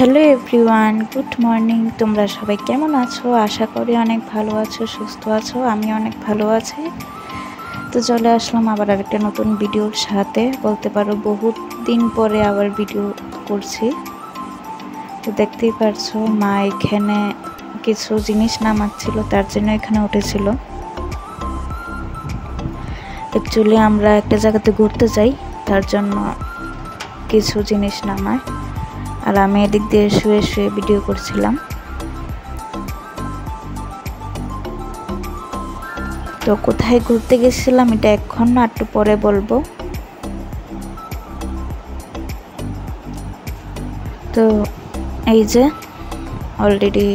Hello everyone, good morning. তোমরা সবাই কেমন আছো? আশা করি অনেক ভালো আছো, সুস্থ আছো। আমি অনেক ভালো আছি। তো চলে আসলাম আবার আরেকটা নতুন ভিডিওর সাথে। বলতে পারো বহুত দিন পরে আবার ভিডিও করছি। তো দেখতেই পারছো মা এখানে কিছু জিনিস নামাচ্ছিল, তার জন্য এখানে উঠেছিল। অ্যাকচুয়ালি আমরা একটা জায়গাতে ঘুরতে যাই, তার জন্য কিছু জিনিস নামায়। আর আমি এদিক দিয়ে শুয়ে শুয়ে ভিডিও করছিলাম। তো কোথায় ঘুরতে গেছিলাম এটা এখন না, একটু পরে বলবো। তো এই যে অলরেডি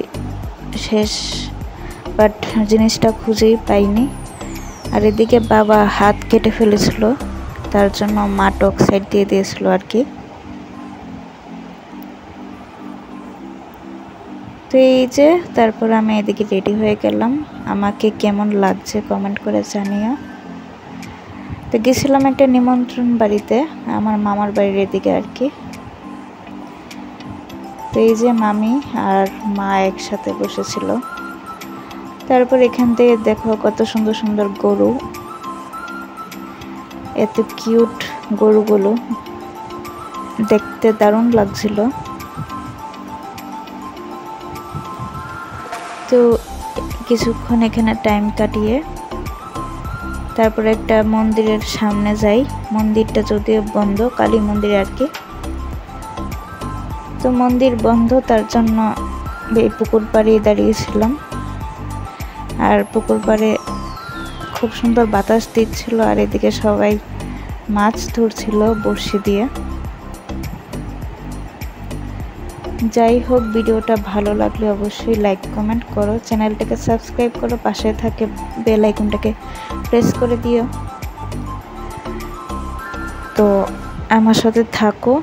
শেষ, বাট জিনিসটা খুঁজেই পাইনি। আর এদিকে বাবা হাত কেটে ফেলেছিল, তার জন্য মা টক সাইড দিয়ে দিয়েছিল আর কি। তো এই যে তারপর আমি এদিকে রেডি হয়ে গেলাম। আমাকে কেমন লাগছে কমেন্ট করে জানিও। তো গেছিলাম একটা নিমন্ত্রণ বাড়িতে, আমার মামার বাড়ির এদিকে আর কি। তো এই যে মামি আর মা একসাথে বসেছিল। তারপর এখান থেকে দেখো কত সুন্দর সুন্দর গরু, এত কিউট গরুগুলো, দেখতে দারুণ লাগছিল। তো কিছুক্ষণ এখানে টাইম কাটিয়ে তারপরে একটা মন্দিরের সামনে যাই। মন্দিরটা যদিও বন্ধ, কালী মন্দির আর কি। তো মন্দির বন্ধ, তার জন্য এই পুকুর পাড়ে দাঁড়িয়েছিলাম। আর পুকুর পাড়ে খুব সুন্দর বাতাস দিচ্ছিল, আর এদিকে সবাই মাছ ধরছিল বড়শি দিয়ে। যাই হোক, ভিডিওটা ভালো লাগলে অবশ্যই লাইক কমেন্ট করো, চ্যানেলটাকে সাবস্ক্রাইব করো, পাশে থাকে বেল আইকনটাকে প্রেস করে দিও। তো আমার সাথে থাকো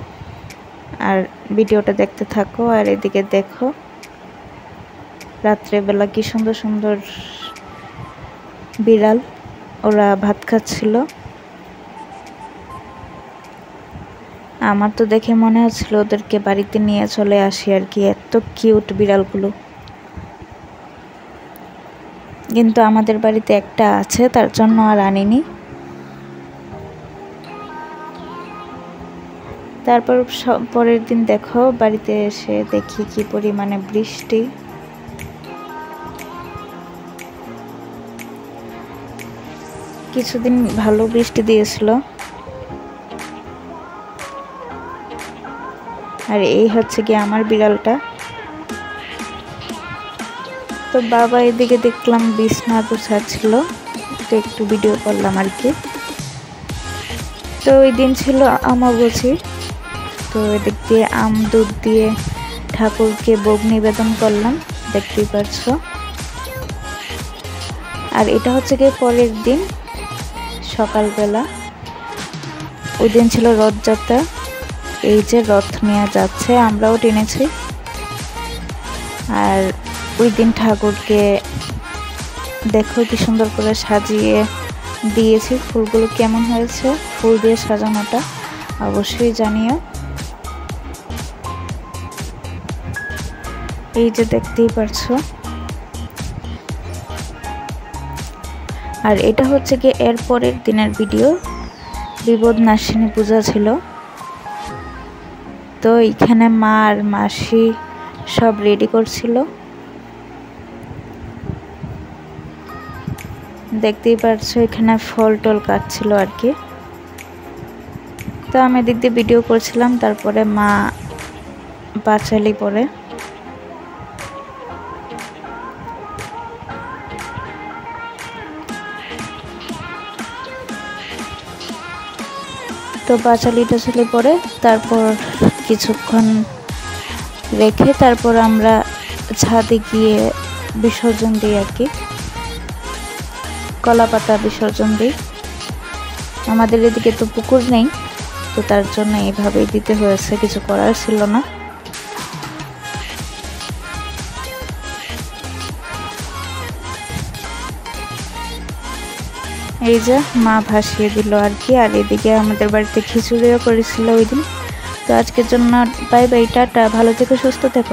আর ভিডিওটা দেখতে থাকো। আর এদিকে দেখো রাত্রেবেলা কি সুন্দর সুন্দর বিড়াল, ওরা ভাত খাচ্ছিল। আমার তো দেখে মনে হচ্ছিল ওদেরকে বাড়িতে নিয়ে চলে আসি আর কি, এত কিউট বিড়ালগুলো। কিন্তু আমাদের বাড়িতে একটা আছে, তার জন্য আর আনিনি। তারপর পরের দিন দেখো বাড়িতে এসে দেখি কি পরিমাণে বৃষ্টি। কিছুদিন ভালো বৃষ্টি দিয়েছিল। আর এই হচ্ছে কি আমার বিড়ালটা। তো বাবা এদিকে দেখলাম বিছনা গুছাচ্ছিল, তো একটু ভিডিও করলাম আর কি। তো ওই দিন ছিল অমাবস্যা। তো এদিক দিয়ে আম দুধ দিয়ে ঠাকুরকে ভোগ নিবেদন করলাম, দেখতেই পাচ্ছ। আর এটা হচ্ছে কি পরের দিন সকালবেলা, ওই দিন ছিল রথযাত্রা। এই যে রথ নিয়ে যাচ্ছে, আমরাও টেনেছি। আর ওই দিন ঠাকুরকে দেখো কি সুন্দর করে সাজিয়ে দিয়েছি। ফুলগুলো কেমন হয়েছে, ফুল দিয়ে সাজানোটা অবশ্যই জানিও। এই যে দেখতেই পারছো। আর এটা হচ্ছে কি এর পরের দিনের ভিডিও, বিপদনাশিনী পূজা ছিল। তো এখানে মা আর মাসি সব রেডি করছিল, দেখতেই পারছো। এখানে ফল টল কাটছিল আর কি। তো আমি এদিক দিয়ে ভিডিও করছিলাম, তারপরে মা পাঁচালি পরে। তো পাঁচালি টাচালি পরে তারপর কিছুক্ষণ রেখে তারপর আমরা ছাদে গিয়ে বিসর্জন দিই আর কি, কলা পাতা বিসর্জন দিই। আমাদের এদিকে তো পুকুর নেই, তো তার জন্য এইভাবেই দিতে হয়েছে, কিছু করার ছিল না। এই যে মা ভাসিয়ে দিল আর কি। আর এদিকে আমাদের বাড়িতে খিচুড়িও করেছিল ওই দিন, তো আজকের জন্য বাই বাই, টাটা, ভালো থেকো, সুস্থ থেকো।